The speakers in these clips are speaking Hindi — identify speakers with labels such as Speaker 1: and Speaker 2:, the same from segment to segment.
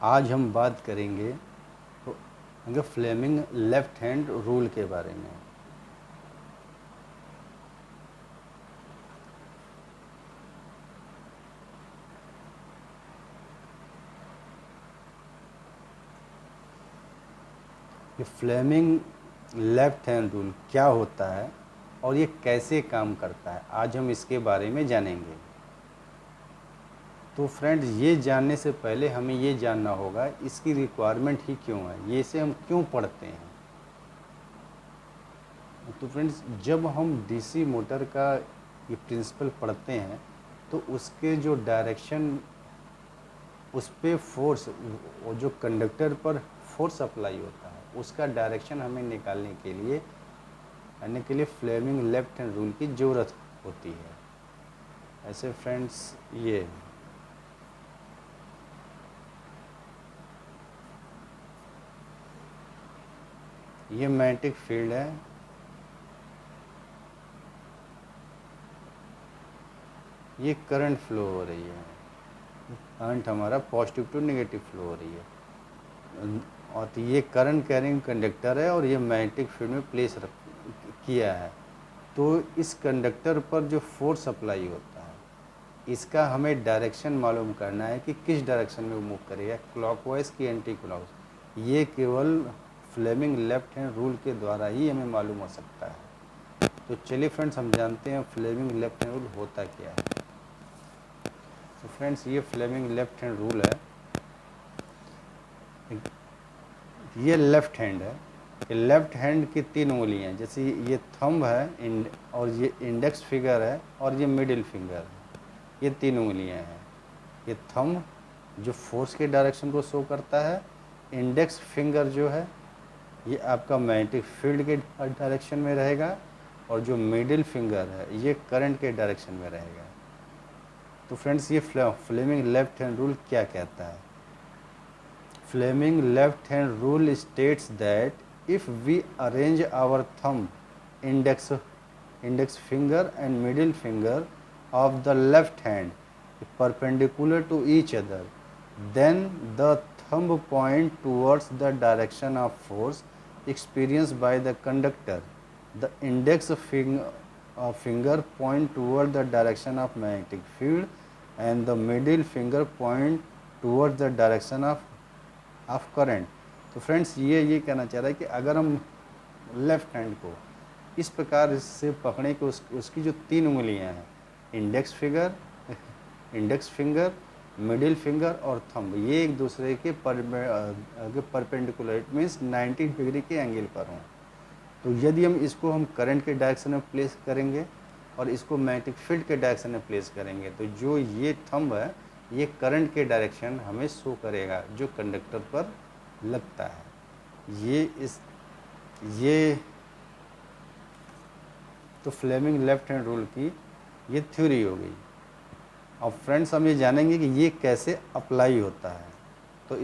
Speaker 1: आज हम बात करेंगे तो अगर फ्लेमिंग लेफ्ट हैंड रूल के बारे में। ये फ्लेमिंग लेफ्ट हैंड रूल क्या होता है और ये कैसे काम करता है, आज हम इसके बारे में जानेंगे। तो फ्रेंड्स, ये जानने से पहले हमें ये जानना होगा इसकी रिक्वायरमेंट ही क्यों है, ये इसे हम क्यों पढ़ते हैं। तो फ्रेंड्स, जब हम डीसी मोटर का ये प्रिंसिपल पढ़ते हैं तो उसके जो डायरेक्शन, उस पर फोर्स, वो जो कंडक्टर पर फोर्स अप्लाई होता है उसका डायरेक्शन हमें निकालने के लिए फ्लेमिंग लेफ्ट हैंड रूल की ज़रूरत होती है। ऐसे फ्रेंड्स, ये मैग्नेटिक फील्ड है, ये करंट फ्लो हो रही है, करंट हमारा पॉजिटिव टू नेगेटिव फ्लो हो रही है, और तो ये करंट कैरिंग कंडक्टर है और ये मैग्नेटिक फील्ड में प्लेस किया है। तो इस कंडक्टर पर जो फोर्स अप्लाई होता है इसका हमें डायरेक्शन मालूम करना है कि किस डायरेक्शन में वो मूव करेगा, क्लॉकवाइज की एंटी क्लॉकवाइज। ये केवल फ्लेमिंग लेफ्ट हैंड रूल के द्वारा ही हमें मालूम हो सकता है। तो चलिए फ्रेंड्स, हम जानते हैं फ्लेमिंग लेफ्ट हैंड रूल होता क्या है। तो फ्रेंड्स, ये फ्लेमिंग लेफ्ट हैंड रूल है, ये लेफ्ट हैंड है। ये लेफ्ट हैंड की 3 उंगलियां हैं, जैसे ये थंब है और ये इंडेक्स फिंगर है और ये मिडिल फिंगर है, ये 3 उंगलियां हैं। ये थंब जो फोर्स के डायरेक्शन को शो करता है, इंडेक्स फिंगर जो है ये आपका मैग्नेटिक फील्ड के डायरेक्शन में रहेगा, और जो मिडिल फिंगर है ये करंट के डायरेक्शन में रहेगा। तो फ्रेंड्स, ये फ्लेमिंग लेफ्ट हैंड रूल क्या कहता है। Fleming left hand rule states that if we arrange our thumb, index finger and middle finger of the left hand perpendicular to each other, then the thumb point towards the direction of force experienced by the conductor. The index finger point toward the direction of magnetic field and the middle finger point towards the direction of current. तो फ्रेंड्स, ये कहना चाह रहा है कि अगर हम लेफ्ट हैंड को इस प्रकार से पकड़ें कि उसकी जो 3 उंगलियां हैं, इंडेक्स फिंगर, मिडिल फिंगर और थंब, ये एक दूसरे के परपेंडिकुलर, इट मीन्स 90 डिग्री के एंगल पर हों। तो यदि हम करंट के डायरेक्शन में प्लेस करेंगे और इसको मैग्नेटिक फील्ड के डायरेक्शन में प्लेस करेंगे, तो जो ये थंब है ये करंट के डायरेक्शन हमें शो करेगा जो कंडक्टर पर लगता है। ये तो फ्लेमिंग लेफ्ट हैंड रूल की ये थ्योरी हो गई। अब फ्रेंड्स, हम ये जानेंगे कि ये कैसे अप्लाई होता है। तो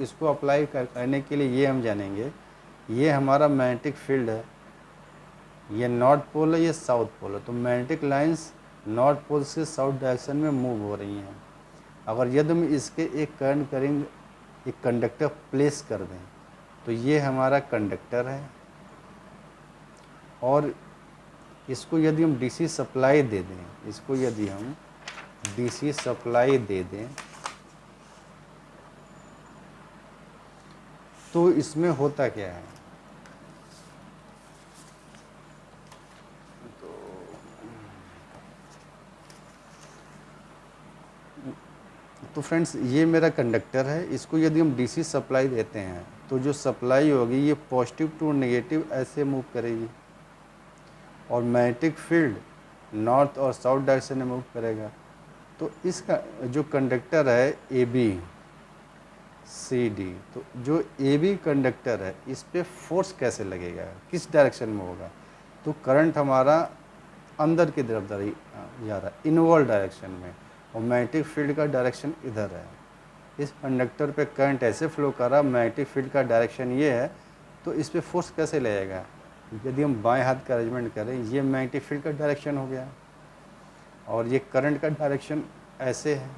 Speaker 1: इसको अप्लाई करने के लिए ये हम जानेंगे, ये हमारा मैग्नेटिक फील्ड है, ये नॉर्थ पोल है, ये साउथ पोल है। तो मैग्नेटिक लाइंस नॉर्थ पोल से साउथ डायरेक्शन में मूव हो रही हैं। अगर यदि हम इसके एक करंट करेंगे, एक कंडक्टर प्लेस कर दें, तो ये हमारा कंडक्टर है, और इसको यदि हम डीसी सप्लाई दे दें, तो इसमें होता क्या है। तो फ्रेंड्स, ये मेरा कंडक्टर है, इसको यदि हम डीसी सप्लाई देते हैं तो जो सप्लाई होगी ये पॉजिटिव टू नेगेटिव ऐसे मूव करेगी, और मैग्नेटिक फील्ड नॉर्थ और साउथ डायरेक्शन में मूव करेगा। तो इसका जो कंडक्टर है AB CD, तो जो AB कंडक्टर है इस पर फोर्स कैसे लगेगा, किस डायरेक्शन में होगा। तो करंट हमारा अंदर की तरफ जा रहा है, इनवर्ड डायरेक्शन में, और मैग्नेटिक फील्ड का डायरेक्शन इधर है। इस कंडक्टर पे करंट ऐसे फ्लो कर रहा है, मैग्नेटिक फील्ड का डायरेक्शन ये है, तो इस पे फोर्स कैसे लगेगा। यदि हम बाएं हाथ का अरेंजमेंट करें, ये मैग्नेटिक फील्ड का डायरेक्शन हो गया, और ये करंट का डायरेक्शन ऐसे है,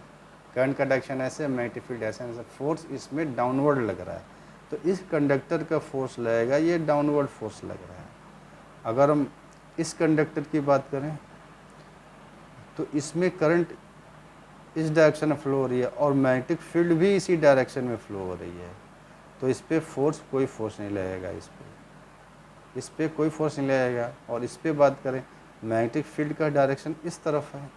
Speaker 1: करंट का डायरेक्शन ऐसे, मैग्नेटिक फील्ड ऐसे, फोर्स इसमें डाउनवर्ड लग रहा है, तो इस कंडक्टर का फोर्स लगेगा, ये डाउनवर्ड फोर्स लग रहा है। अगर हम इस कंडक्टर की बात करें तो इसमें करंट इस डायरेक्शन में फ्लो हो रही है और मैग्नेटिक फील्ड भी इसी डायरेक्शन में फ्लो हो रही है, तो इस पर फोर्स, कोई फोर्स नहीं लगेगा, इस पर कोई फोर्स नहीं लगेगा। और इस पर बात करें, मैग्नेटिक फील्ड का डायरेक्शन इस तरफ है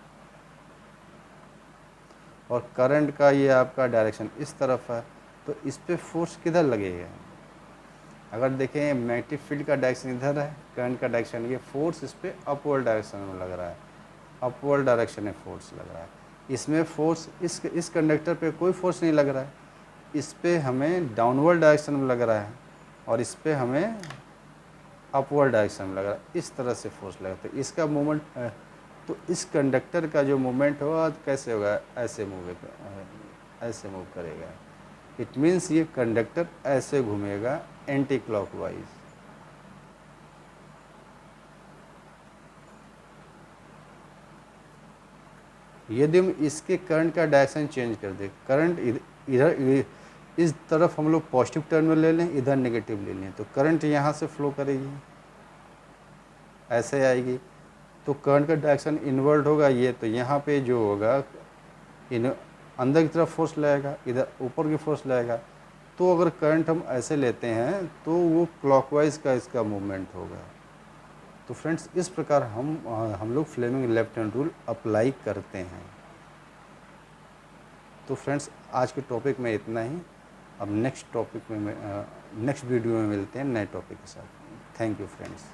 Speaker 1: और करंट का ये आपका डायरेक्शन इस तरफ है, तो इस पर फोर्स किधर लगेगा? अगर देखें मैग्नेटिक फील्ड का डायरेक्शन इधर है, करंट का डायरेक्शन ये, फोर्स इस पर अपवर्ड डायरेक्शन में लग रहा है, अपवर्ड डायरेक्शन में फोर्स लग रहा है। इसमें फोर्स इस कंडक्टर पे कोई फोर्स नहीं लग रहा है, इस पे हमें डाउनवर्ड डायरेक्शन में लग रहा है और इस पे हमें अपवर्ड डायरेक्शन में लग रहा है, इस तरह से फोर्स लगा। तो इसका मूवमेंट, तो इस कंडक्टर का जो मूवमेंट होगा कैसे होगा? ऐसे मूव करेगा। इट मीन्स ये कंडक्टर ऐसे घूमेगा एंटी क्लॉकवाइज। यदि हम इसके करंट का डायरेक्शन चेंज कर दें, करंट इधर इस तरफ हम लोग पॉजिटिव टर्मिनल ले लें, इधर नेगेटिव ले लें, तो करंट यहाँ से फ्लो करेगी, ऐसे आएगी, तो करंट का डायरेक्शन इनवर्ड होगा ये, तो यहाँ पे जो होगा अंदर की तरफ फोर्स लगेगा, इधर ऊपर की फोर्स लगेगा। तो अगर करंट हम ऐसे लेते हैं तो वो क्लॉकवाइज का इसका मूवमेंट होगा। तो फ्रेंड्स इस प्रकार हम लोग Fleming left hand rule apply करते हैं। तो फ्रेंड्स आज के टॉपिक में इतना ही। अब नेक्स्ट टॉपिक में नेक्स्ट वीडियो में मिलते हैं नए टॉपिक के साथ। Thank you friends.